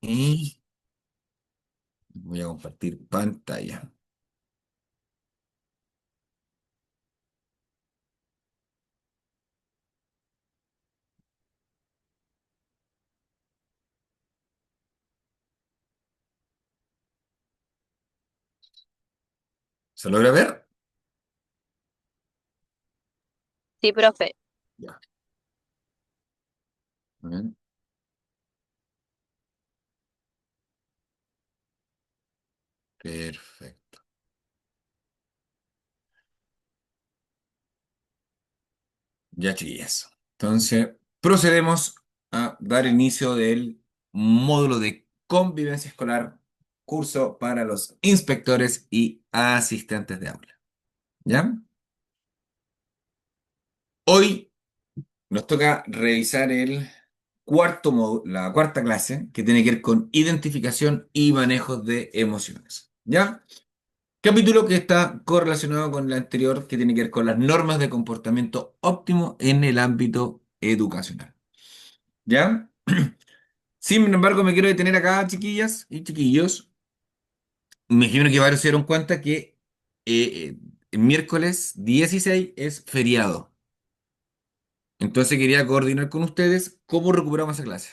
Y voy a compartir pantalla. ¿Se logra ver? Sí, profe. Ya. Muy bien. Perfecto. Ya, chiquillas. Entonces, procedemos a dar inicio del módulo de convivencia escolar, curso para los inspectores y asistentes de aula. ¿Ya? Hoy nos toca revisar el cuarto módulo, la cuarta clase, que tiene que ver con identificación y manejo de emociones. ¿Ya? Capítulo que está correlacionado con el anterior, que tiene que ver con las normas de comportamiento óptimo en el ámbito educacional. ¿Ya? Sin embargo, me quiero detener acá, chiquillas y chiquillos. Me imagino que varios se dieron cuenta que el miércoles 16 es feriado. Entonces quería coordinar con ustedes cómo recuperamos esa clase.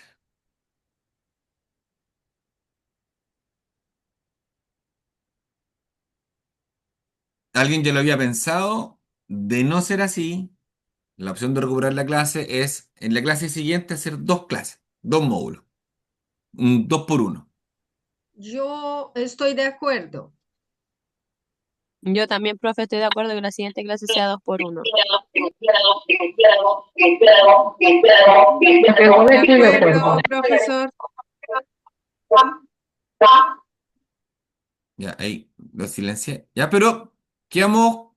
¿Alguien ya lo había pensado? De no ser así, la opción de recuperar la clase es en la clase siguiente hacer dos clases, dos módulos, un dos por uno. Yo estoy de acuerdo. Yo también, profe, estoy de acuerdo que la siguiente clase sea 2 por 1. Yo De estoy de acuerdo. acuerdo, profesor. Ya, ahí lo silencié. Ya, pero quedamos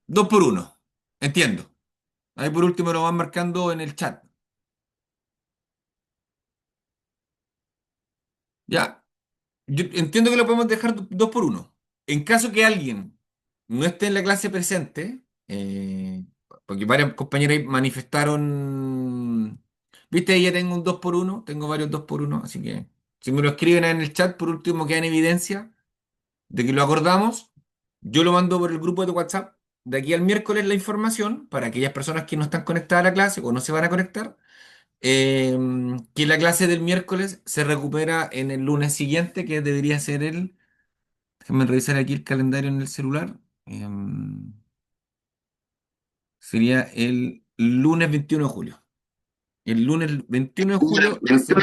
dos por uno. Entiendo. Ahí por último lo van marcando en el chat. Ya, yo entiendo que lo podemos dejar dos por uno. En caso que alguien no esté en la clase presente, porque varias compañeras ahí manifestaron, viste, ahí ya tengo un dos por uno, tengo varios dos por uno, así que si me lo escriben en el chat, por último queda en evidencia de que lo acordamos. Yo lo mando por el grupo de WhatsApp de aquí al miércoles la información para aquellas personas que no están conectadas a la clase o no se van a conectar, que la clase del miércoles se recupera en el lunes siguiente, que debería ser el, déjame revisar aquí el calendario en el celular, sería el lunes 21 de julio. El lunes 21 de julio hacemos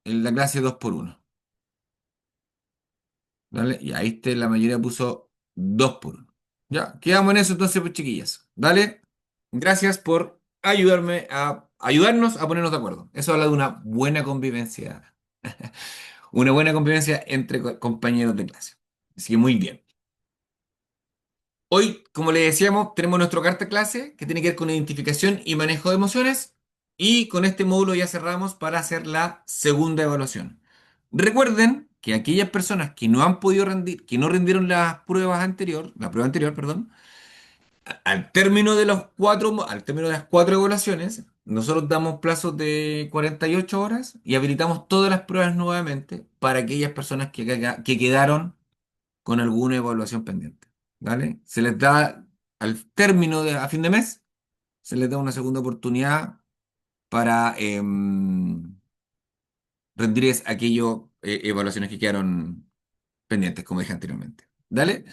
la clase dos por uno. ¿Vale? Y ahí está, la mayoría puso 2 por uno. Ya, quedamos en eso entonces, pues chiquillas. Dale, gracias por ayudarnos a ponernos de acuerdo. Eso habla de una buena convivencia, una buena convivencia entre compañeros de clase. Así que muy bien. Hoy, como le decíamos, tenemos nuestro carta clase que tiene que ver con identificación y manejo de emociones. Y con este módulo ya cerramos para hacer la segunda evaluación. Recuerden que aquellas personas que no han podido rendir, que no rindieron la prueba anterior, perdón, al término de las cuatro evaluaciones, nosotros damos plazos de 48 horas y habilitamos todas las pruebas nuevamente para aquellas personas que quedaron con alguna evaluación pendiente. ¿Vale? Se les da al término a fin de mes, se les da una segunda oportunidad para rendir aquellas evaluaciones que quedaron pendientes, como dije anteriormente. ¿Dale?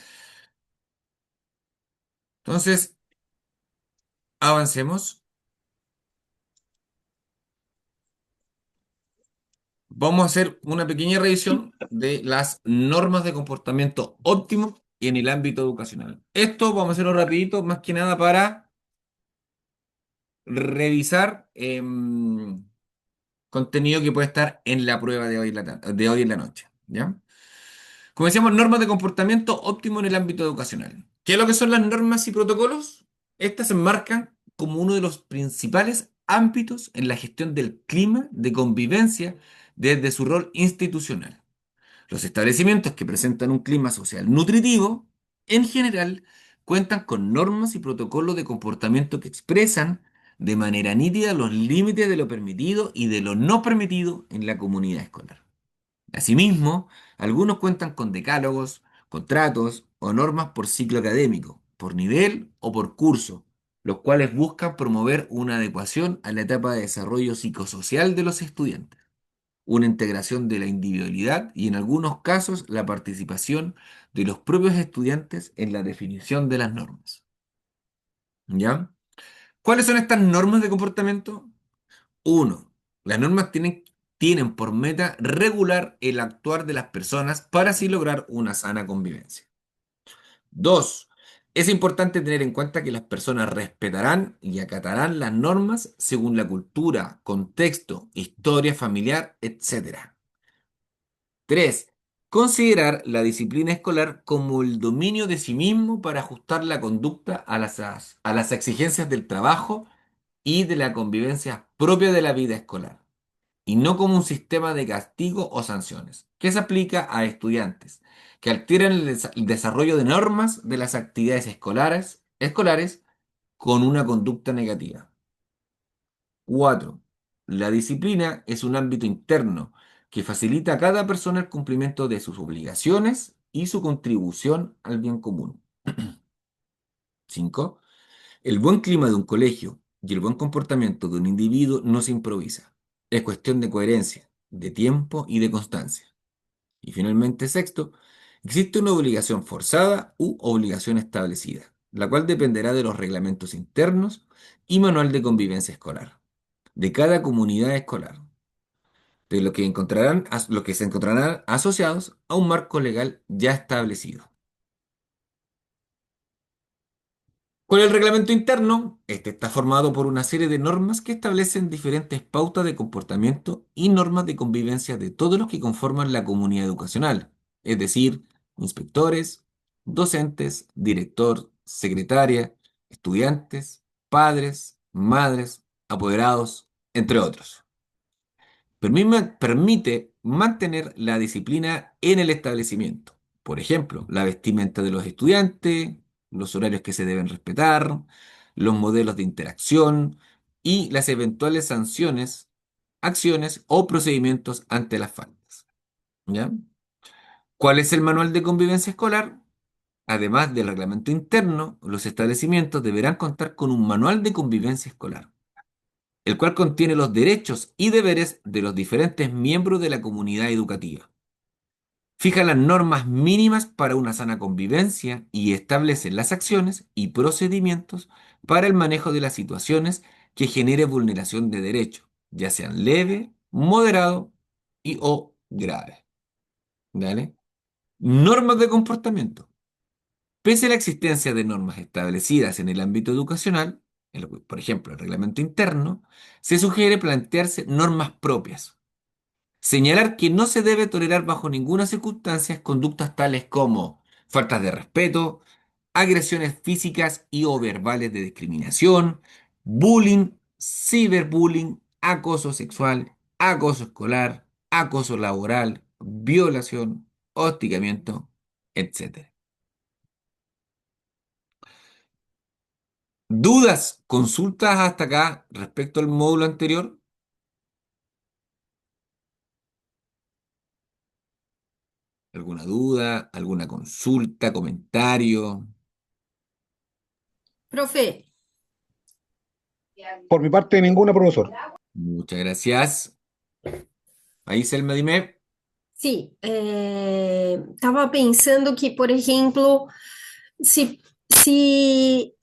Entonces, avancemos. Vamos a hacer una pequeña revisión de las normas de comportamiento óptimo en el ámbito educacional. Esto vamos a hacerlo rapidito, más que nada para revisar contenido que puede estar en la prueba de hoy de hoy en la noche. ¿Ya? Como decíamos, normas de comportamiento óptimo en el ámbito educacional. ¿Qué es lo que son las normas y protocolos? Estas se enmarcan como uno de los principales ámbitos en la gestión del clima de convivencia desde su rol institucional. Los establecimientos que presentan un clima social nutritivo, en general, cuentan con normas y protocolos de comportamiento que expresan de manera nítida los límites de lo permitido y de lo no permitido en la comunidad escolar. Asimismo, algunos cuentan con decálogos, contratos o normas por ciclo académico, por nivel o por curso, los cuales buscan promover una adecuación a la etapa de desarrollo psicosocial de los estudiantes, una integración de la individualidad y en algunos casos la participación de los propios estudiantes en la definición de las normas. ¿Ya? ¿Cuáles son estas normas de comportamiento? Uno, las normas tienen por meta regular el actuar de las personas para así lograr una sana convivencia. Dos, es importante tener en cuenta que las personas respetarán y acatarán las normas según la cultura, contexto, historia familiar, etcétera. Tres, considerar la disciplina escolar como el dominio de sí mismo para ajustar la conducta a las exigencias del trabajo y de la convivencia propia de la vida escolar, y no como un sistema de castigo o sanciones, que se aplica a estudiantes que alteran el desarrollo de normas de las actividades escolares con una conducta negativa. 4. La disciplina es un ámbito interno que facilita a cada persona el cumplimiento de sus obligaciones y su contribución al bien común. 5. El buen clima de un colegio y el buen comportamiento de un individuo no se improvisa. Es cuestión de coherencia, de tiempo y de constancia. Y finalmente, sexto, existe una obligación forzada u obligación establecida, la cual dependerá de los reglamentos internos y manual de convivencia escolar, de cada comunidad escolar, de lo que se encontrarán asociados a un marco legal ya establecido. Con el reglamento interno, este está formado por una serie de normas que establecen diferentes pautas de comportamiento y normas de convivencia de todos los que conforman la comunidad educacional, es decir, inspectores, docentes, director, secretaria, estudiantes, padres, madres, apoderados, entre otros. Permite mantener la disciplina en el establecimiento. Por ejemplo, la vestimenta de los estudiantes, los horarios que se deben respetar, los modelos de interacción y las eventuales sanciones, acciones o procedimientos ante las faltas. ¿Ya? ¿Cuál es el manual de convivencia escolar? Además del reglamento interno, los establecimientos deberán contar con un manual de convivencia escolar, el cual contiene los derechos y deberes de los diferentes miembros de la comunidad educativa. Fija las normas mínimas para una sana convivencia y establece las acciones y procedimientos para el manejo de las situaciones que genere vulneración de derechos, ya sean leve, moderado y o grave. ¿Vale? Normas de comportamiento. Pese a la existencia de normas establecidas en el ámbito educacional, por ejemplo, el reglamento interno, se sugiere plantearse normas propias. Señalar que no se debe tolerar bajo ninguna circunstancia conductas tales como faltas de respeto, agresiones físicas y o verbales de discriminación, bullying, ciberbullying, acoso sexual, acoso escolar, acoso laboral, violación, hostigamiento, etc. ¿Dudas, consultas hasta acá respecto al módulo anterior? ¿Alguna duda, alguna consulta, comentario? Profe, Por mi parte, ninguna, profesor. Muchas gracias. Ahí, Selma, dime. sim, estava pensando que, por exemplo, se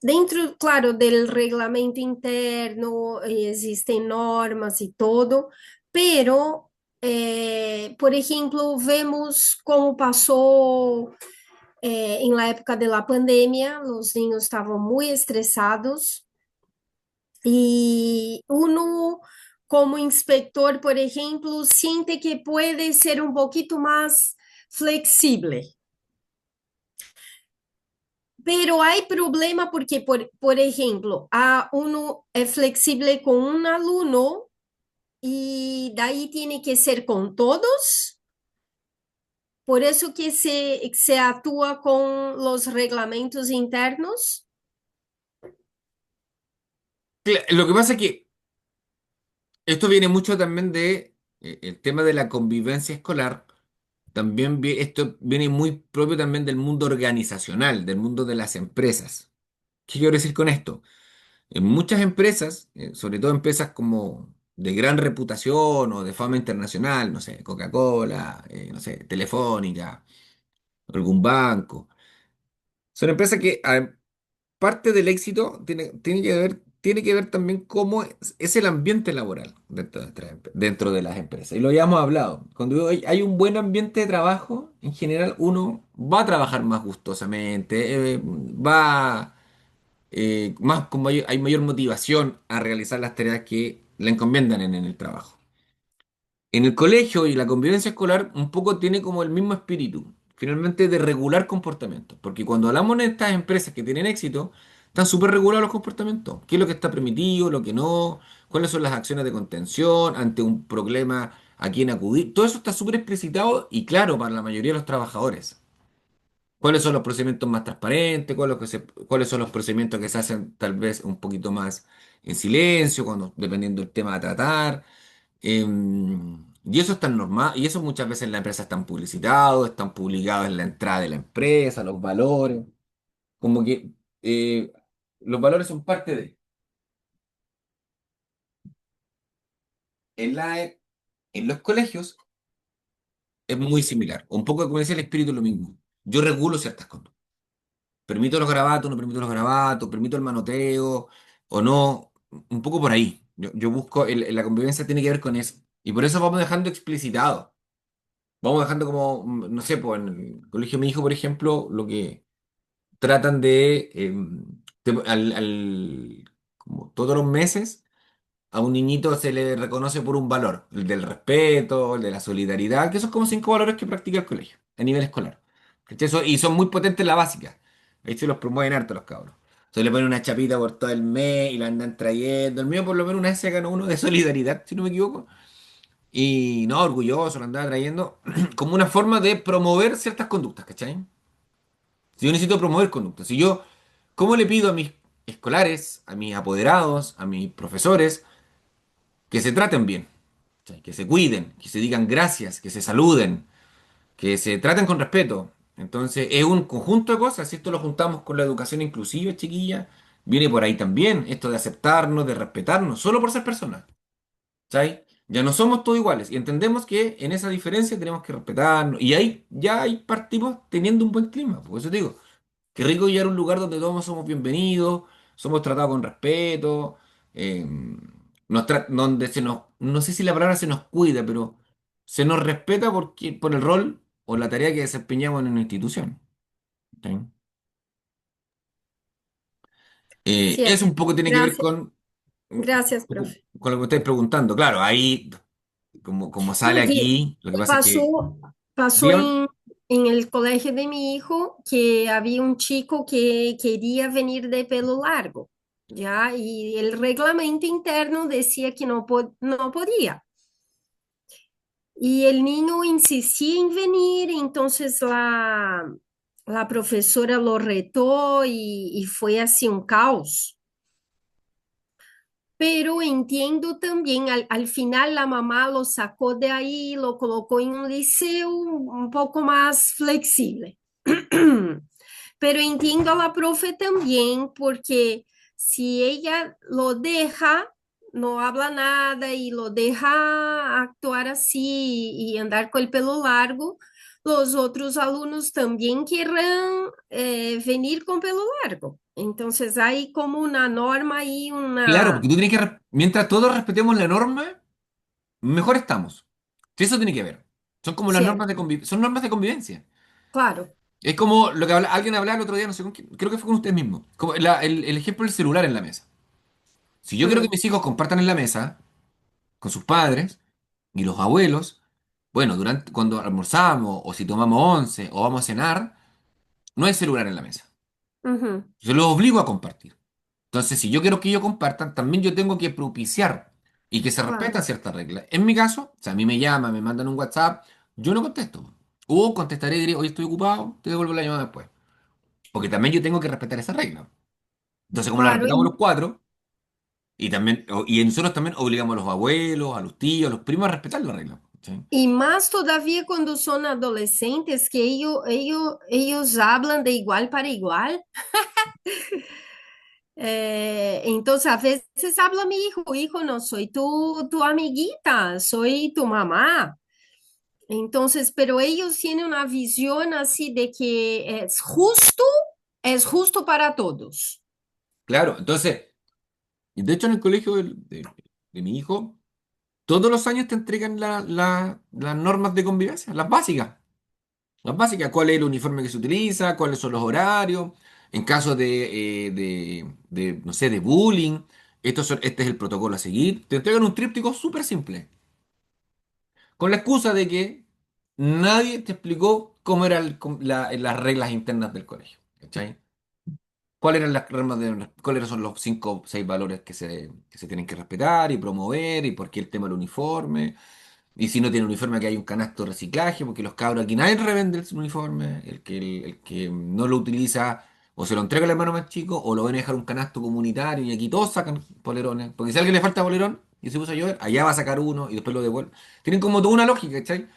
dentro, claro, do regulamento interno existem normas e todo, pero, por exemplo, vemos como passou em la época da pandemia, os niños estavam muito estressados e uno, como inspector, por ejemplo, siente que puede ser un poquito más flexible. Pero hay problema porque, por ejemplo, uno es flexible con un alumno y de ahí tiene que ser con todos. Por eso que se actúa con los reglamentos internos. Lo que pasa es que esto viene mucho también de el tema de la convivencia escolar. También esto viene muy propio también del mundo organizacional, del mundo de las empresas. ¿Qué quiero decir con esto? En muchas empresas, sobre todo empresas como de gran reputación o de fama internacional, no sé, Coca-Cola, no sé, Telefónica, algún banco, son empresas que parte del éxito tiene que ver también cómo es el ambiente laboral dentro de las empresas. Y lo habíamos hablado. Cuando hay un buen ambiente de trabajo, en general uno va a trabajar más gustosamente, va más como hay mayor motivación a realizar las tareas que le encomiendan en el trabajo. En el colegio y la convivencia escolar un poco tiene como el mismo espíritu, finalmente de regular comportamientos, porque cuando hablamos de estas empresas que tienen éxito, están súper regulados los comportamientos, qué es lo que está permitido, lo que no, cuáles son las acciones de contención ante un problema, a quién acudir, todo eso está súper explicitado y claro para la mayoría de los trabajadores. ¿Cuáles son los procedimientos más transparentes? ¿Cuáles son los procedimientos que se hacen tal vez un poquito más en silencio, dependiendo del tema a tratar? Y eso está normal, y eso muchas veces en la empresa están publicitados, están publicados en la entrada de la empresa, los valores, como que eh, los valores son parte de. En en los colegios es muy similar, un poco como decía el espíritu es lo mismo. Yo regulo ciertas conductas. Permito los garabatos, no permito los garabatos, permito el manoteo o no, un poco por ahí. Yo busco, la convivencia tiene que ver con eso. Y por eso vamos dejando explicitado. Vamos dejando como, no sé, pues en el colegio de mi hijo, por ejemplo, lo que tratan de, como todos los meses, a un niñito se le reconoce por un valor, el del respeto, el de la solidaridad, que esos como 5 valores que practica el colegio, a nivel escolar. ¿Cachai? Y son muy potentes en la básica. Ahí se los promueven harto los cabros. Se le ponen una chapita por todo el mes y la andan trayendo. El mío por lo menos una vez se ganó uno de solidaridad, si no me equivoco. Y no, orgulloso, lo andaba trayendo como una forma de promover ciertas conductas, ¿cachai? Si yo necesito promover conductas, si yo, ¿cómo le pido a mis escolares, a mis apoderados, a mis profesores, que se traten bien? ¿Cachai? Que se cuiden, que se digan gracias, que se saluden, que se traten con respeto. Entonces, es un conjunto de cosas. Si esto lo juntamos con la educación inclusiva, chiquilla, viene por ahí también. Esto de aceptarnos, de respetarnos, solo por ser personas. ¿Sabes? Ya no somos todos iguales y entendemos que en esa diferencia tenemos que respetarnos. Y ahí ya ahí partimos teniendo un buen clima. Por eso te digo, qué rico llegar a un lugar donde todos somos bienvenidos, somos tratados con respeto, eh, donde no sé si la palabra se nos cuida, pero se nos respeta por el rol o la tarea que desempeñamos en una institución. ¿Sí? Eso Cierto. un poco tiene que ver Gracias, gracias, profe. con lo que me estáis preguntando. Claro, ahí, como sale No, aquí, lo que pasa es que, pasó dígame, en el colegio de mi hijo que había un chico que quería venir de pelo largo, ¿ya? Y el reglamento interno decía que no podía. Y el niño insistía en venir, entonces la profesora lo retó y fue así un caos. Pero entiendo también, al final la mamá lo sacó de ahí, lo colocó en un liceo un poco más flexible. Pero entiendo a la profe también, porque si ella lo deja, no habla nada y lo deja actuar así y andar con el pelo largo, los otros alumnos también querrán venir con pelo largo. Entonces hay como una norma y claro, una... porque tú tienes mientras todos respetemos la norma, mejor estamos. Sí, eso tiene que ver. Son como las normas Cierto, son normas de convivencia. claro. Es como lo que alguien hablaba el otro día, no sé con quién, creo que fue con ustedes mismos. Como el ejemplo del celular en la mesa. Si yo quiero que Mm, mis hijos compartan en la mesa con sus padres y los abuelos, bueno, cuando almorzamos o si tomamos once o vamos a cenar, no hay celular en la mesa. ujú, Yo los obligo a compartir. Entonces, si yo quiero que ellos compartan, también yo tengo que propiciar y que se respetan claro, ciertas reglas. En mi caso, o sea, a mí me llaman, me mandan un WhatsApp, yo no contesto. O contestaré y diré, hoy estoy ocupado, te devuelvo la llamada después. Porque también yo tengo que respetar esa regla. Entonces, como la claro. respetamos los cuatro, Y también, y nosotros también obligamos a los abuelos, a los tíos, a los primos a respetar la regla. ¿Sí? Y más todavía cuando son adolescentes, que ellos hablan de igual para igual. Entonces, a veces habla mi hijo, no soy tu amiguita, soy tu mamá. Entonces, pero ellos tienen una visión así de que es justo para todos. Claro, entonces, y de hecho en el colegio de mi hijo, todos los años te entregan las normas de convivencia, las básicas. Las básicas, cuál es el uniforme que se utiliza, cuáles son los horarios, en caso no sé, de bullying, este es el protocolo a seguir. Te entregan un tríptico súper simple, con la excusa de que nadie te explicó cómo eran las reglas internas del colegio. ¿Cachai? ¿Cuáles eran las reglas cuáles son los 5 o 6 valores que se tienen que respetar y promover y por qué el tema del uniforme? Y si no tiene uniforme, que hay un canasto de reciclaje, porque los cabros aquí nadie revende el uniforme, el que no lo utiliza o se lo entrega al hermano más chico o lo van a dejar un canasto comunitario y aquí todos sacan polerones, porque si a alguien le falta polerón y se puso a llover, allá va a sacar uno y después lo devuelve. Tienen como toda una lógica, ¿cachai?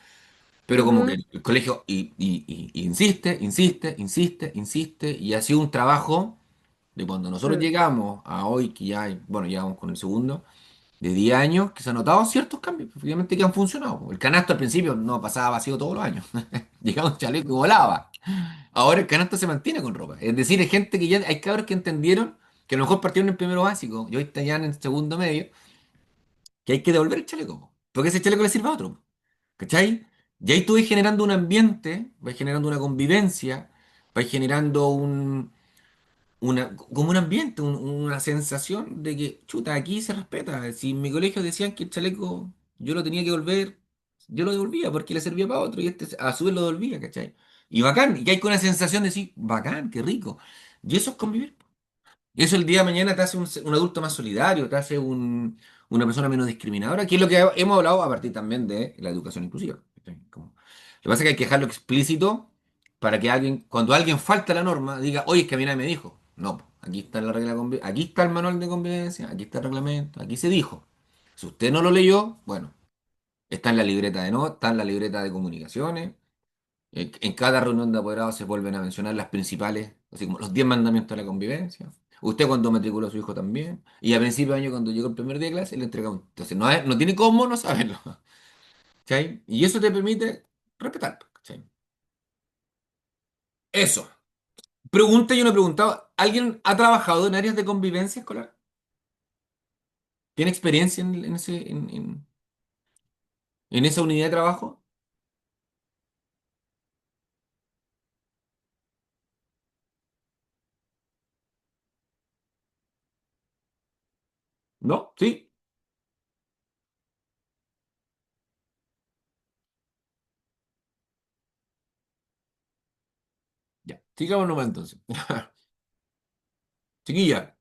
Pero como que Ujú, el colegio y insiste, insiste, insiste, insiste y ha sido un trabajo de cuando nosotros mm, llegamos a hoy, que ya, bueno, ya vamos con el segundo de 10 años que se han notado ciertos cambios, efectivamente que han funcionado. El canasto al principio no pasaba vacío todos los años. Llegaba un chaleco y volaba. Ahora el canasto se mantiene con ropa. Es decir, hay gente que ya, hay cabros que entendieron que a lo mejor partieron en primero básico y hoy están ya en el segundo medio, que hay que devolver el chaleco, po, porque ese chaleco le sirve a otro. ¿Cachai? Y ahí tú vas generando un ambiente, vas generando una convivencia, vas generando como un ambiente, una sensación de que, chuta, aquí se respeta. Si en mi colegio decían que el chaleco yo lo tenía que devolver, yo lo devolvía porque le servía para otro y este a su vez lo devolvía, ¿cachai? Y bacán, y hay con una sensación de decir, bacán, qué rico. Y eso es convivir. Y eso el día de mañana te hace un adulto más solidario, te hace una persona menos discriminadora, que es lo que hemos hablado a partir también de la educación inclusiva. ¿Cachai? Lo que pasa es que hay que dejarlo explícito para que alguien, cuando alguien falta a la norma, diga, oye, es que a mí nadie me dijo. No, po, aquí está la regla de aquí está el manual de convivencia, aquí está el reglamento, aquí se dijo. Si usted no lo leyó, bueno, está en la libreta de notas, está en la libreta de comunicaciones. En cada reunión de apoderados se vuelven a mencionar las principales, así como los 10 mandamientos de la convivencia. Usted cuando matriculó a su hijo también. Y a principio de año, cuando llegó el primer día de clase, le entregamos. Entonces, no tiene cómo no saberlo. ¿Cachai? Y eso te permite respetar. ¿Cachai? Eso. Pregunta, yo no he preguntado. ¿Alguien ha trabajado en áreas de convivencia escolar? ¿Tiene experiencia en esa unidad de trabajo? ¿No? ¿Sí? Ya. Sigamos nomás entonces. Chiquilla,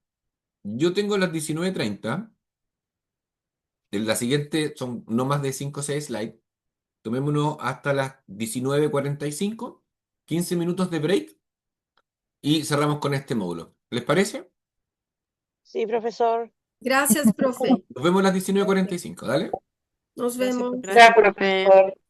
yo tengo las 19:30. En la siguiente son no más de 5 o 6 slides. Tomémonos hasta las 19:45, 15 minutos de break y cerramos con este módulo. ¿Les parece? Sí, profesor. gracias, profe. Nos vemos a las 19:45, ¿dale? Nos Gracias, vemos. Gracias, profesor. profe.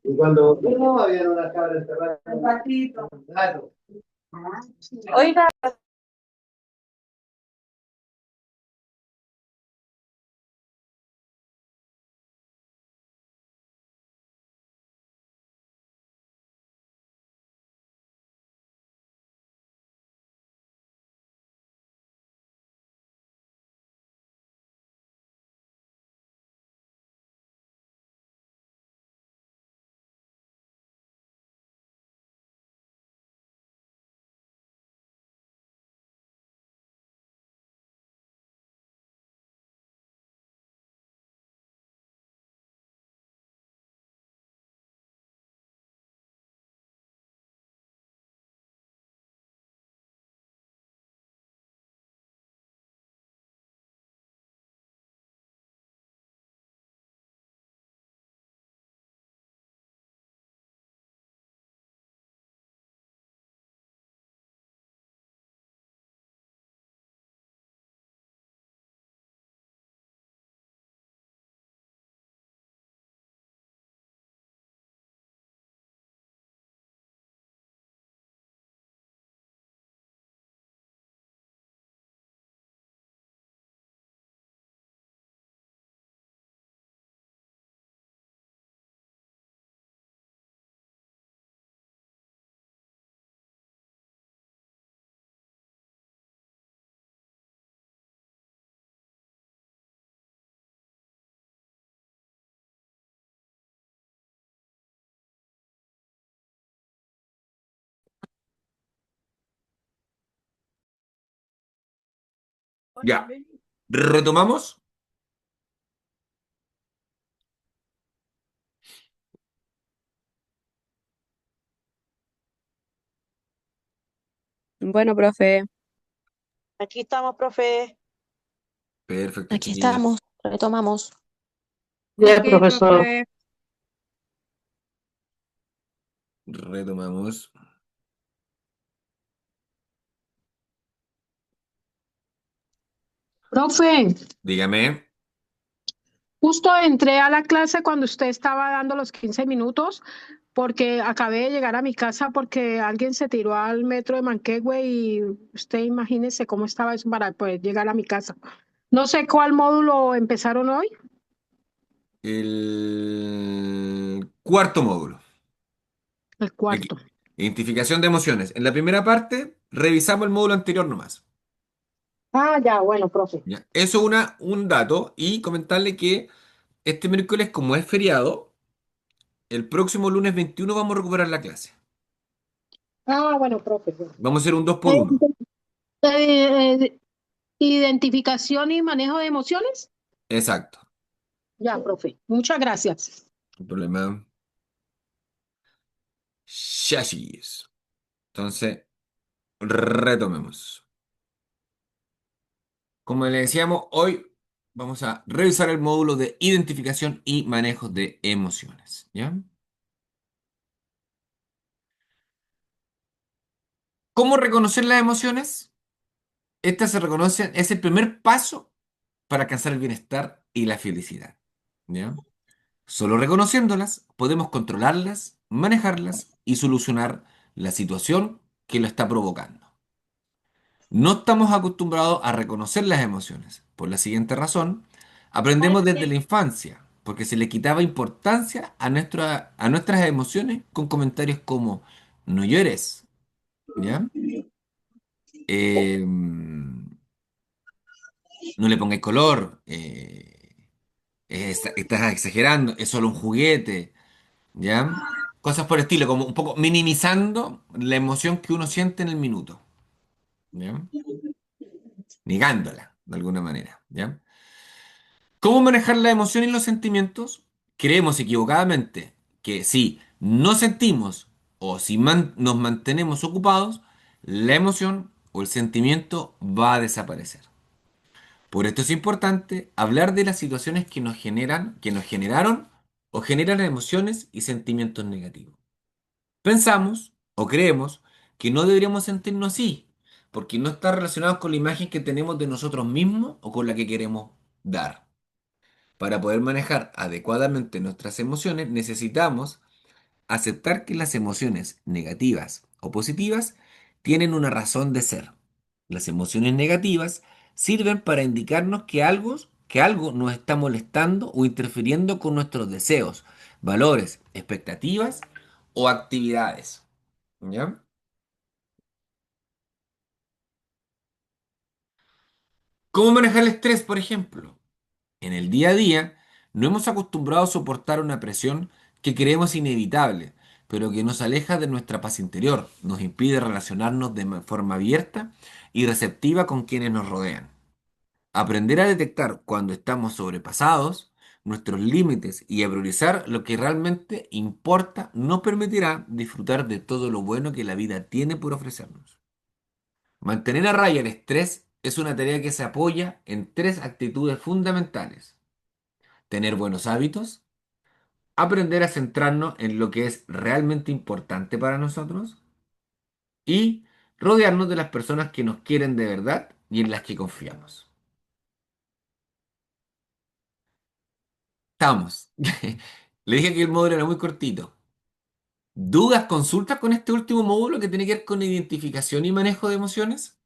Y cuando vino, había una cabra enterrada. Un gatito. Un gato. Oiga, Ya, retomamos. Bueno, profe, aquí estamos, profe. Perfecto, Aquí chiquillos. estamos, retomamos. Bien, ok, profesor. profe. Retomamos. Profe, Dígame. justo entré a la clase cuando usted estaba dando los 15 minutos porque acabé de llegar a mi casa porque alguien se tiró al metro de Manquehue y usted imagínese cómo estaba eso para poder llegar a mi casa. No sé cuál módulo empezaron hoy. El cuarto módulo. El Aquí. cuarto. Identificación de emociones. En la primera parte, revisamos el módulo anterior nomás. Ah, ya, bueno, profe. ¿Ya? Eso es un dato y comentarle que este miércoles, como es feriado, el próximo lunes 21 vamos a recuperar la clase. Ah, bueno, profe. Bueno. Vamos a hacer un 2 por Eh, uno. Identificación y manejo de emociones. Exacto. Ya, profe. Muchas gracias. El problema. Chasis. Entonces, retomemos. Como le decíamos, hoy vamos a revisar el módulo de identificación y manejo de emociones. ¿Ya? ¿Cómo reconocer las emociones? Estas se reconocen, es el primer paso para alcanzar el bienestar y la felicidad. ¿Ya? Solo reconociéndolas podemos controlarlas, manejarlas y solucionar la situación que lo está provocando. No estamos acostumbrados a reconocer las emociones. Por la siguiente razón, aprendemos desde la infancia, porque se le quitaba importancia a nuestras emociones con comentarios como no llores, ¿ya? No le pongáis color, estás exagerando, es solo un juguete, ¿ya? Cosas por el estilo, como un poco minimizando la emoción que uno siente en el minuto, ¿ya? Negándola, de alguna manera, ¿ya? ¿Cómo manejar la emoción y los sentimientos? creemos equivocadamente que si no sentimos o si nos mantenemos ocupados, la emoción o el sentimiento va a desaparecer. Por esto es importante hablar de las situaciones que nos generaron o generan emociones y sentimientos negativos. Pensamos o creemos que no deberíamos sentirnos así, porque no está relacionado con la imagen que tenemos de nosotros mismos o con la que queremos dar. Para poder manejar adecuadamente nuestras emociones, necesitamos aceptar que las emociones negativas o positivas tienen una razón de ser. Las emociones negativas sirven para indicarnos que algo nos está molestando o interfiriendo con nuestros deseos, valores, expectativas o actividades. ¿Ya? ¿Cómo manejar el estrés, por ejemplo? En el día a día, no hemos acostumbrado a soportar una presión que creemos inevitable, pero que nos aleja de nuestra paz interior, nos impide relacionarnos de forma abierta y receptiva con quienes nos rodean. Aprender a detectar cuando estamos sobrepasados, nuestros límites y a priorizar lo que realmente importa nos permitirá disfrutar de todo lo bueno que la vida tiene por ofrecernos. Mantener a raya el estrés es una tarea que se apoya en tres actitudes fundamentales: tener buenos hábitos, aprender a centrarnos en lo que es realmente importante para nosotros y rodearnos de las personas que nos quieren de verdad y en las que confiamos. Estamos. Le dije que el módulo era muy cortito. ¿Dudas, consultas con este último módulo que tiene que ver con identificación y manejo de emociones?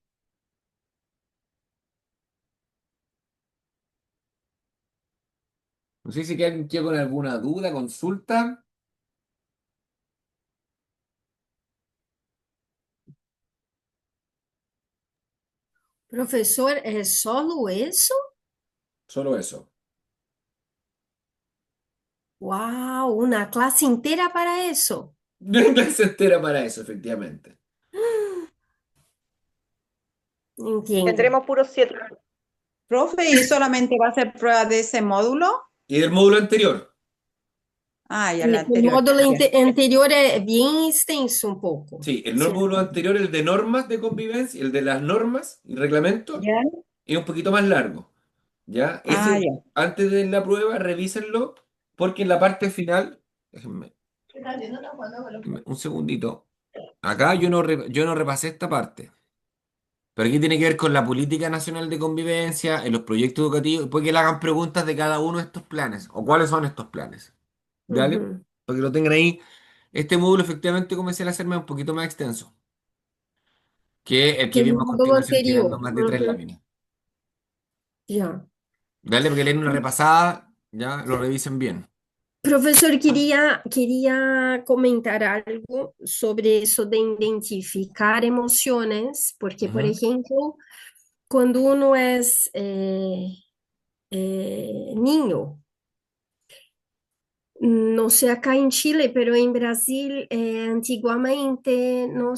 No sé si alguien queda con alguna duda, consulta. Profesor, ¿es solo eso? Solo eso. ¡Wow! Una clase entera para eso. No hay clase entera para eso, efectivamente. Entiendo. Tendremos puros 7. Profe, ¿y solamente va a ser prueba de ese módulo? ¿Y del módulo anterior? Ah, ya El la anterior. módulo Ya. anterior es bien extenso un poco. Sí, el ¿Cierto? módulo anterior, el de normas de convivencia, el de las normas y reglamentos, ¿Ya? es un poquito más largo. ¿Ya? Ah, Ese, ya. antes de la prueba, revísenlo, porque en la parte final, un segundito, acá yo no repasé esta parte, pero aquí tiene que ver con la política nacional de convivencia, en los proyectos educativos, porque le hagan preguntas de cada uno de estos planes, o cuáles son estos planes. ¿Dale? Ujú. Para que lo tengan ahí. Este módulo efectivamente comencé a hacerme un poquito más extenso que el Que que el vimos a módulo continuación, tirando anterior. más de tres Ujú. láminas. Ya. Dale, porque leen una repasada, ya lo revisen bien. Profesor, quería comentar algo sobre eso de identificar emociones, porque, por Ujú. ejemplo, cuando uno es niño, no sé acá en Chile, pero en Brasil, antiguamente no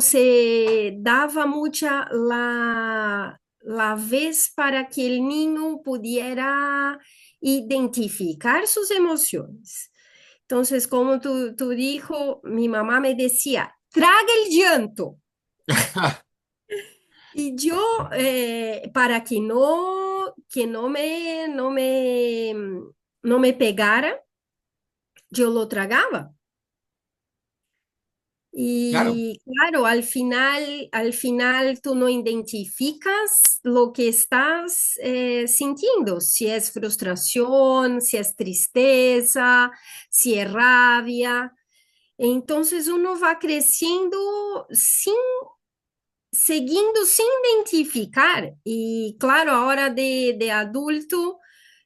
se daba mucha la vez para que el niño pudiera identificar sus emociones. Entonces, como tú dijo, mi mamá me decía, traga el llanto. Y yo, para no me pegara, yo lo tragaba. Claro. Y claro, al final tú no identificas lo que estás sintiendo, si es frustración, si es tristeza, si es rabia. Entonces uno va creciendo seguindo sin identificar. Y claro, ahora de adulto,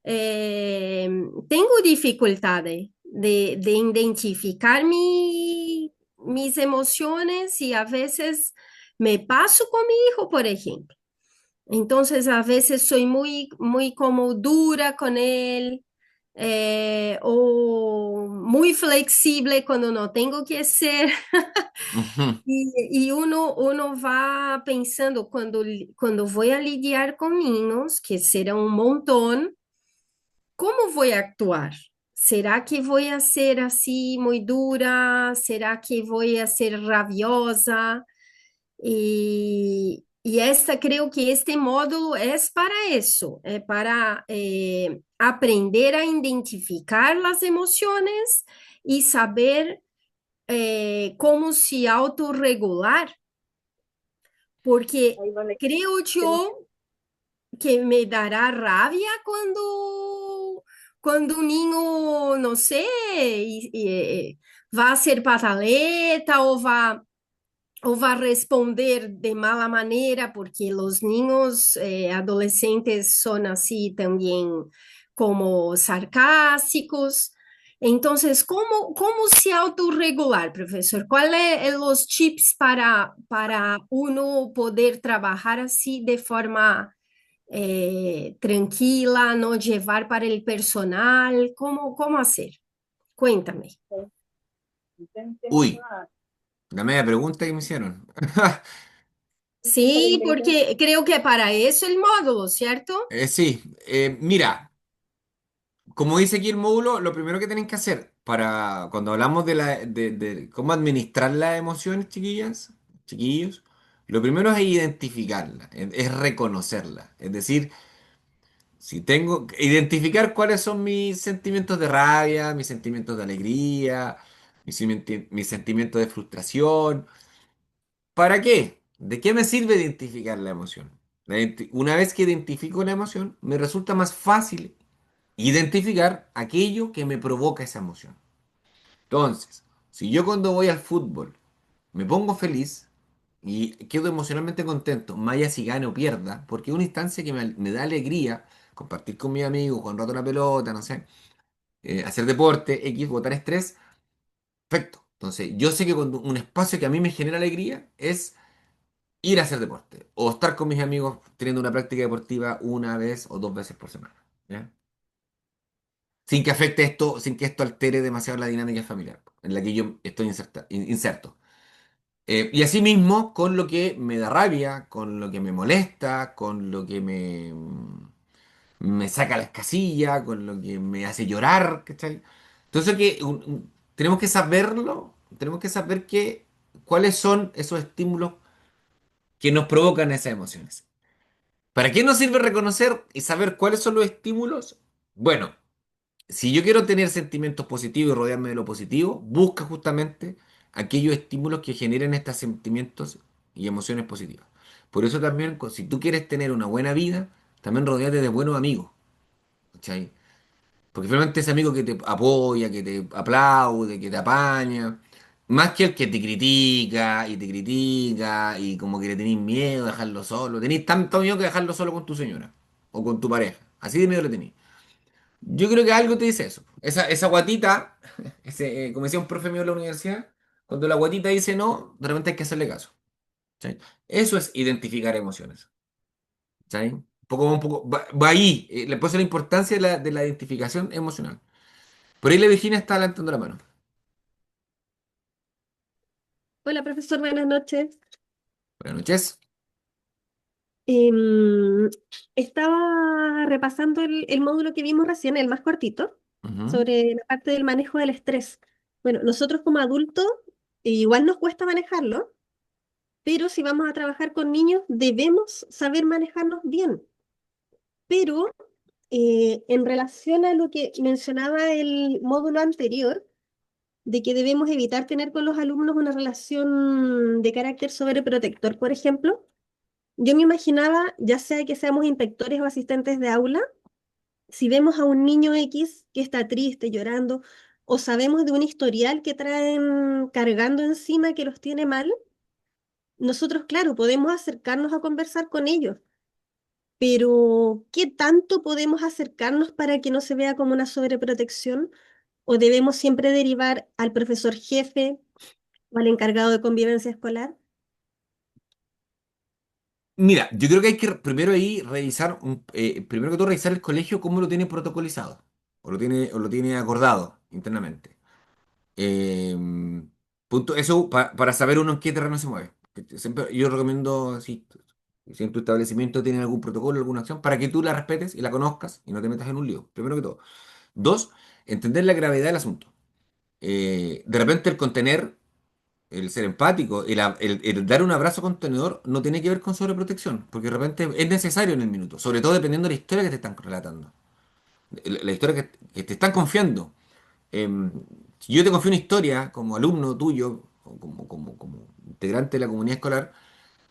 eh, tengo dificultades de identificar mis emociones y a veces me paso con mi hijo, por ejemplo. Entonces, a veces soy muy como dura con él, o muy flexible cuando no tengo que ser. Ujú. Y uno va pensando, cuando voy a lidiar con niños, que serão um montón, ¿cómo voy a actuar? ¿Será que voy a ser así muy dura? ¿Será que voy a ser rabiosa? Y esta, creo que este módulo es para eso, es para aprender a identificar las emociones y saber cómo se autorregular, porque Ahí vale. creo yo que me dará rabia cuando un niño, no sé, va a ser pataleta ou vai responder de mala maneira, porque os niños adolescentes são assim também como sarcásticos. Então, como se autorregular, professor? Qual é os tips para uno poder trabalhar assim de forma tranquila, não levar para o personal? Como fazer? Cuéntame. Uy, la media pregunta que me hicieron. Sí, porque creo que para eso el módulo, ¿cierto? Sí, mira, como dice aquí el módulo, lo primero que tienen que hacer para cuando hablamos de cómo administrar las emociones, chiquillas, chiquillos, lo primero es identificarla, es reconocerla. Es decir, si tengo, identificar cuáles son mis sentimientos de rabia, mis sentimientos de alegría, mis sentimientos de frustración. ¿Para qué? ¿De qué me sirve identificar la emoción? Una vez que identifico la emoción, me resulta más fácil identificar aquello que me provoca esa emoción. Entonces, si yo cuando voy al fútbol me pongo feliz y quedo emocionalmente contento, más allá si gane o pierda, porque es una instancia que me da alegría, compartir con mis amigos, jugar un rato una pelota, no sé, hacer deporte, X, botar estrés, perfecto. Entonces, yo sé que cuando un espacio que a mí me genera alegría es ir a hacer deporte o estar con mis amigos teniendo una práctica deportiva una vez o dos veces por semana. ¿Ya? Sin que afecte esto, sin que esto altere demasiado la dinámica familiar en la que yo estoy inserto. Y asimismo, con lo que me da rabia, con lo que me molesta, con lo que me saca las casillas, con lo que me hace llorar, ¿cachai? Entonces tenemos que saberlo, tenemos que saber cuáles son esos estímulos que nos provocan esas emociones. ¿Para qué nos sirve reconocer y saber cuáles son los estímulos? Bueno, si yo quiero tener sentimientos positivos y rodearme de lo positivo, busca justamente aquellos estímulos que generen estos sentimientos y emociones positivas. Por eso también, si tú quieres tener una buena vida, también rodeate de buenos amigos. ¿Cachai? Porque finalmente ese amigo que te apoya, que te aplaude, que te apaña, más que el que te critica y como que le tenéis miedo de dejarlo solo. Tenéis tanto miedo que dejarlo solo con tu señora o con tu pareja. Así de miedo le tenéis. Yo creo que algo te dice eso. Esa guatita, como decía un profe mío en la universidad, cuando la guatita dice no, de repente hay que hacerle caso. ¿Cachai? Eso es identificar emociones. ¿Cachai? Un poco, va ahí, le puse la importancia de la identificación emocional. Por ahí la Virginia está levantando la mano. Hola, profesor, buenas noches. Buenas noches. Em, Estaba repasando el módulo que vimos recién, el más cortito, Ujú. sobre la parte del manejo del estrés. Bueno, nosotros como adultos igual nos cuesta manejarlo, pero si vamos a trabajar con niños debemos saber manejarnos bien. Pero en relación a lo que mencionaba el módulo anterior, de que debemos evitar tener con los alumnos una relación de carácter sobreprotector, por ejemplo. Yo me imaginaba, ya sea que seamos inspectores o asistentes de aula, si vemos a un niño X que está triste, llorando, o sabemos de un historial que traen cargando encima que los tiene mal, nosotros, claro, podemos acercarnos a conversar con ellos, pero ¿qué tanto podemos acercarnos para que no se vea como una sobreprotección? ¿O debemos siempre derivar al profesor jefe o al encargado de convivencia escolar? Mira, yo creo que hay que primero ahí revisar, primero que todo revisar el colegio cómo lo tiene protocolizado o lo tiene acordado internamente. Eh, Punto, eso para saber uno en qué terreno se mueve. Siempre, yo recomiendo así. Si en tu establecimiento tienen algún protocolo, alguna acción, para que tú la respetes y la conozcas y no te metas en un lío, primero que todo. Dos, entender la gravedad del asunto. De repente el contener, el ser empático, el dar un abrazo contenedor no tiene que ver con sobreprotección, porque de repente es necesario en el minuto, sobre todo dependiendo de la historia que te están relatando, la historia que te están confiando. Si yo te confío una historia como alumno tuyo, o como integrante de la comunidad escolar,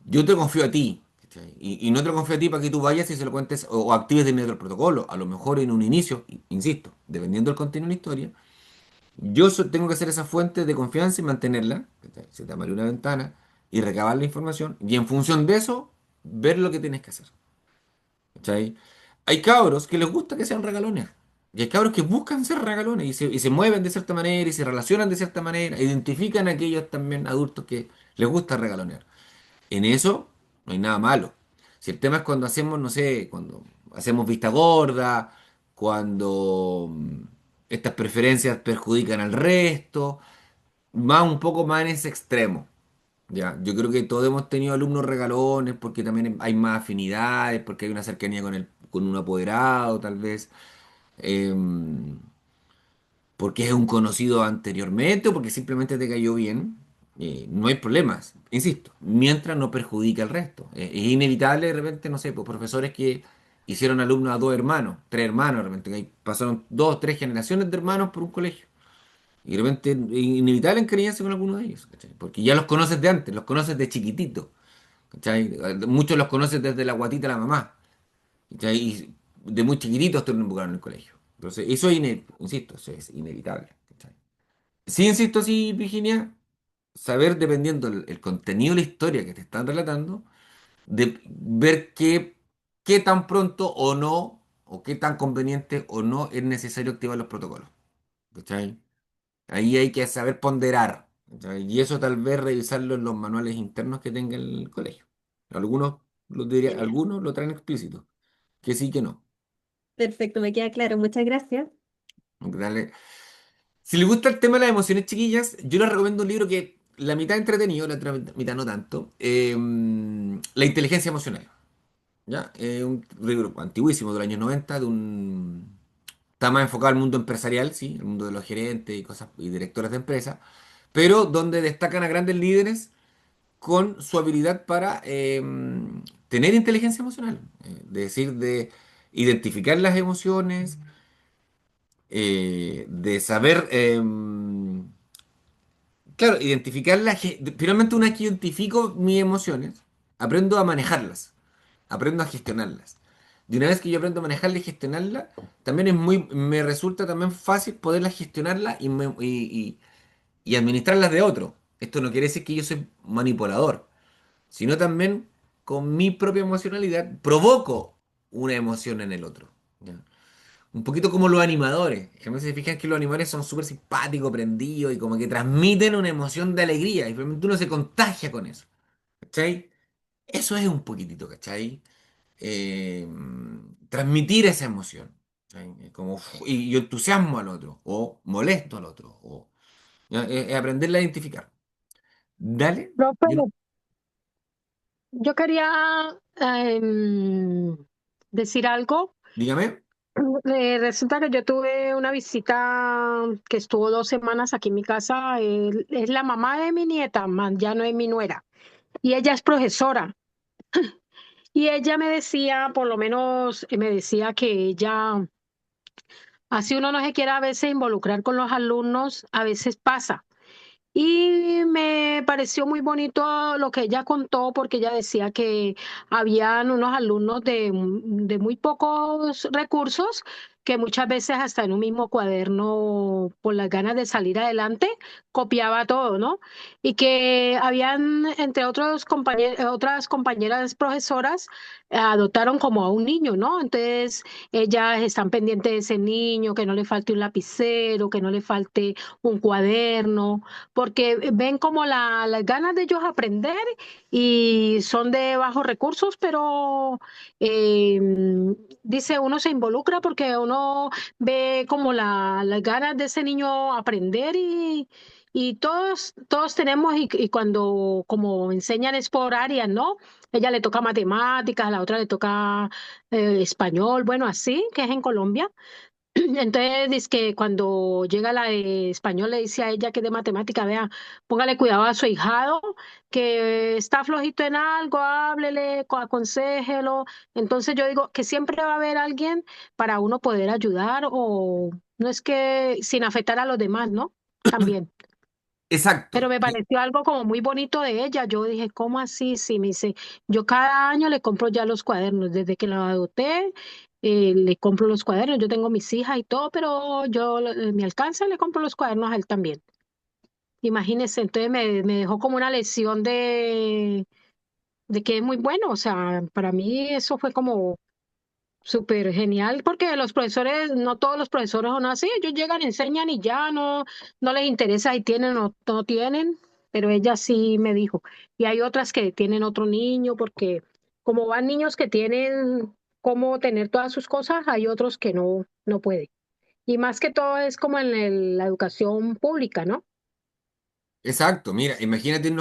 yo te confío a ti. ¿Cachai? Y no te lo confío a ti para que tú vayas y se lo cuentes o actives de inmediato el protocolo. A lo mejor en un inicio, insisto, dependiendo del contenido de la historia, tengo que ser esa fuente de confianza y mantenerla. ¿Cachai? Se te abre una ventana y recabar la información. Y en función de eso, ver lo que tienes que hacer. ¿Cachai? Hay cabros que les gusta que sean regalones. Y hay cabros que buscan ser regalones y se mueven de cierta manera y se relacionan de cierta manera. Identifican a aquellos también adultos que les gusta regalonear. En eso no hay nada malo. Si el tema es cuando hacemos, no sé, cuando hacemos vista gorda, cuando estas preferencias perjudican al resto, va un poco más en ese extremo. Ya, yo creo que todos hemos tenido alumnos regalones porque también hay más afinidades, porque hay una cercanía con un apoderado, tal vez, porque es un conocido anteriormente o porque simplemente te cayó bien. No hay problemas, insisto, mientras no perjudica al resto. Es inevitable de repente, no sé, pues profesores que hicieron alumnos a dos hermanos, tres hermanos, de repente, que pasaron dos, tres generaciones de hermanos por un colegio. Y de repente es inevitable encariñarse con alguno de ellos, ¿cachai? Porque ya los conoces de antes, los conoces de chiquitito, ¿cachai? Muchos los conoces desde la guatita de la mamá, ¿cachai? Y de muy chiquititos te lo involucraron en el colegio. Entonces, eso es, insisto, eso es inevitable, ¿cachai? Sí, insisto, sí, Virginia, saber, dependiendo el contenido de la historia que te están relatando, de ver qué tan pronto o no, o qué tan conveniente o no es necesario activar los protocolos, ¿cachai? Ahí hay que saber ponderar. ¿Cachai? Y eso tal vez revisarlo en los manuales internos que tenga el colegio. Genial. Algunos lo traen explícito, que sí, que no. Perfecto, me queda claro. Muchas gracias. Aunque si les gusta el tema de las emociones chiquillas, yo les recomiendo un libro que la mitad entretenido, la otra mitad no tanto. La inteligencia emocional. ¿Ya? Un libro antiguísimo del año 90 está más enfocado al mundo empresarial, sí, el mundo de los gerentes y cosas y directores de empresas, pero donde destacan a grandes líderes con su habilidad para tener inteligencia emocional, de identificar las emociones, de saber, claro, identificarlas. Finalmente, una vez que identifico mis emociones, aprendo a manejarlas, aprendo a gestionarlas. De una vez que yo aprendo a manejarlas y gestionarlas, también me resulta también fácil poderlas gestionarlas y administrarlas de otro. Esto no quiere decir que yo soy manipulador, sino también con mi propia emocionalidad provoco una emoción en el otro. ¿Ya? Un poquito como los animadores. Ejemplo, si se fijan que los animadores son súper simpáticos, prendidos y como que transmiten una emoción de alegría y realmente uno se contagia con eso. ¿Cachai? Eso es un poquitito, ¿cachai? Eh, Transmitir esa emoción. ¿Cachai? Como, y yo entusiasmo al otro, o molesto al otro, o ¿ya? Aprenderla a identificar. Dale, Profe, yo- yo quería decir algo. dígame. Resulta que yo tuve una visita que estuvo 2 semanas aquí en mi casa. Es la mamá de mi nieta, ya no es mi nuera. Y ella es profesora. Y ella me decía, por lo menos me decía que ella, así uno no se quiere a veces involucrar con los alumnos, a veces pasa. Y me pareció muy bonito lo que ella contó porque ella decía que habían unos alumnos de muy pocos recursos que muchas veces hasta en un mismo cuaderno, por las ganas de salir adelante, copiaba todo, ¿no? Y que habían, entre otros otras compañeras profesoras, adoptaron como a un niño, ¿no? Entonces, ellas están pendientes de ese niño, que no le falte un lapicero, que no le falte un cuaderno porque ven como las ganas de ellos aprender y son de bajos recursos, pero eh, dice uno se involucra porque uno ve como las ganas de ese niño aprender Y todos tenemos, y cuando como enseñan es por áreas, ¿no? Ella le toca matemáticas, a la otra le toca español, bueno, así, que es en Colombia. Entonces, dice que cuando llega la de español, le dice a ella que es de matemática, vea, póngale cuidado a su ahijado, que está flojito en algo, háblele, aconséjelo. Entonces, yo digo que siempre va a haber alguien para uno poder ayudar, o no es que sin afectar a los demás, ¿no? También. Pero Exacto. me pareció algo como muy bonito de ella. Yo dije, ¿cómo así? Sí, me dice, yo cada año le compro ya los cuadernos. Desde que la adopté, le compro los cuadernos. Yo tengo mis hijas y todo, pero yo, me alcanza, le compro los cuadernos a él también. Imagínese, entonces me dejó como una lección de que es muy bueno. O sea, para mí eso fue como súper genial, porque los profesores, no todos los profesores son así, ellos llegan, enseñan y ya no les interesa si tienen o no tienen, pero ella sí me dijo. Y hay otras que tienen otro niño, porque como van niños que tienen cómo tener todas sus cosas, hay otros que no pueden. Y más que todo es como en la educación pública, ¿no? Exacto, mira, imagínate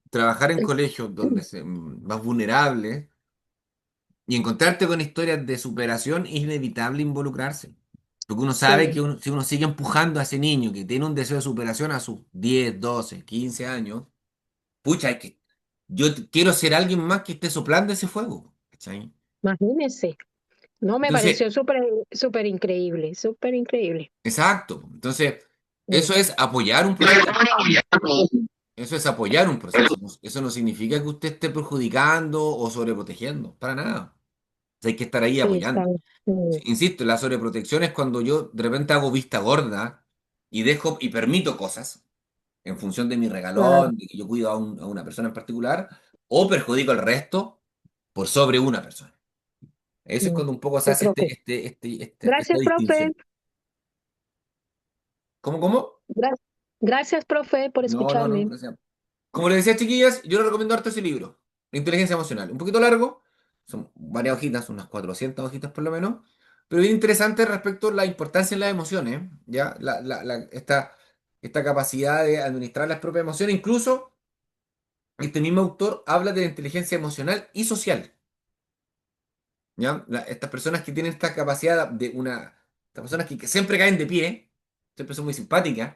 trabajar en colegios donde se más vulnerables y encontrarte con historias de superación, es inevitable involucrarse. Porque uno sabe que Sí, si uno sigue empujando a ese niño que tiene un deseo de superación a sus 10 12 15 años, pucha, quiero ser alguien más que esté soplando ese fuego. ¿Cachai? imagínense. No, me Entonces, pareció súper increíble, súper increíble. exacto. Entonces, Mm. eso es apoyar un proceso. Eso es apoyar un proceso. Eso no significa que usted esté perjudicando o sobreprotegiendo, para nada. Hay que estar ahí Sí, está apoyando. bien. Mm, Insisto, la sobreprotección es cuando yo de repente hago vista gorda y dejo y permito cosas en función de mi claro. regalón, de que yo cuido a una persona en particular, o perjudico al resto por sobre una persona. Eso es Mm. cuando un poco se Sí, hace profe. esta Gracias, profe. distinción. ¿Cómo? Gra- Gracias, profe, por No, escucharme. gracias. Como les decía, chiquillas, yo les recomiendo harto ese libro, La inteligencia emocional. Un poquito largo, son varias hojitas, unas 400 hojitas por lo menos, pero bien interesante respecto a la importancia de las emociones, ¿ya? Esta capacidad de administrar las propias emociones. Incluso, este mismo autor habla de la inteligencia emocional y social, ¿ya? Estas personas que tienen esta capacidad estas personas que siempre caen de pie, siempre son muy simpáticas,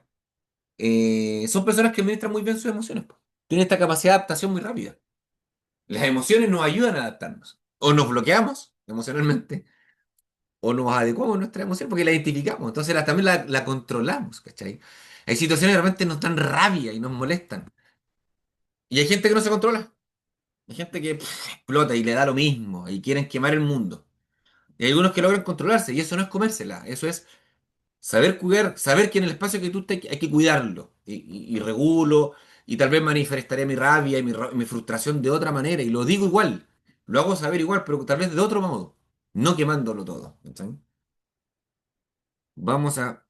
son personas que administran muy bien sus emociones, po. Tienen esta capacidad de adaptación muy rápida. Las emociones nos ayudan a adaptarnos. O nos bloqueamos emocionalmente, o nos adecuamos a nuestra emoción porque la identificamos. Entonces también la controlamos, ¿cachai? Hay situaciones que realmente nos dan rabia y nos molestan. Y hay gente que no se controla. Hay gente que explota y le da lo mismo y quieren quemar el mundo. Y hay algunos que logran controlarse y eso no es comérsela. Eso es saber cuidar, saber que en el espacio que tú estés hay que cuidarlo. Y regulo y tal vez manifestaré mi rabia y mi frustración de otra manera. Y lo digo igual, lo hago saber igual, pero tal vez de otro modo. No quemándolo todo. ¿Cachai? Vamos a